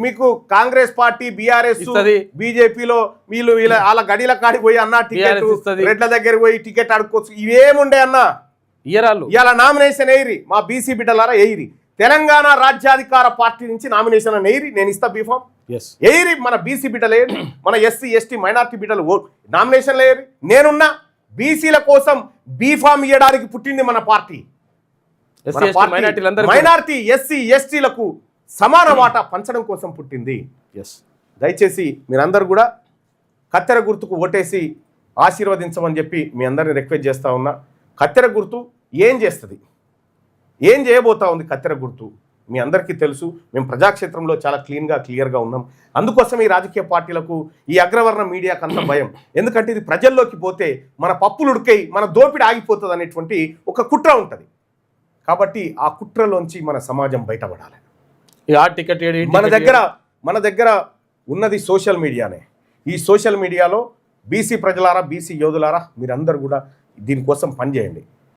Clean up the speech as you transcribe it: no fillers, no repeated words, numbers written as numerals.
మీకు Congress party BRS బీజేపీలో వీళ్ళు వాళ్ళ గడిల కాడికి పోయి అన్న టికెట్ రెడ్ల దగ్గరికి పోయి టికెట్ అడుక్కోవచ్చు ఇవేముండే అన్న ఇలా నామినేషన్ ఎయిరి మా బీసీ బిడ్డలారా ఎయిరి తెలంగాణ రాజ్యాధికార పార్టీ నుంచి నామినేషన్ ఎయిరి నేను ఇస్తా బీఫామ్ ఎయిరి మన బీసీ బిడ్డలు ఏరి మన ఎస్సీ ఎస్టీ మైనార్టీ బిడ్డలు నామినేషన్లు ఏరి నేనున్నా బీసీల కోసం బీఫామ్ ఇవ్వడానికి పుట్టింది మన పార్టీ మైనార్టీ ఎస్సీ ఎస్టీలకు సమాన వాటా పంచడం కోసం పుట్టింది దయచేసి మీరందరూ కూడా కత్తెర గుర్తుకు ఓటేసి ఆశీర్వదించమని చెప్పి మీ అందరిని రిక్వెస్ట్ చేస్తా ఉన్నా కత్తెర గుర్తు ఏం చేస్తుంది ఏం చేయబోతా ఉంది కత్తెర గుర్తు మీ అందరికీ తెలుసు మేము ప్రజాక్షేత్రంలో చాలా క్లియర్గా ఉన్నాం అందుకోసం ఈ రాజకీయ పార్టీలకు ఈ అగ్రవర్ణ మీడియాకు అంత భయం ఎందుకంటే ఇది ప్రజల్లోకి పోతే మన పప్పులు ఉడికై మన దోపిడి ఆగిపోతుంది అనేటువంటి ఒక కుట్ర ఉంటుంది కాబట్టి ఆ కుట్రలోంచి మన సమాజం బయటపడాలి మన దగ్గర ఉన్నది సోషల్ మీడియానే ఈ సోషల్ మీడియాలో బీసీ ప్రజలారా బీసీ యోధులారా మీరందరూ కూడా దీనికోసం పనిచేయండి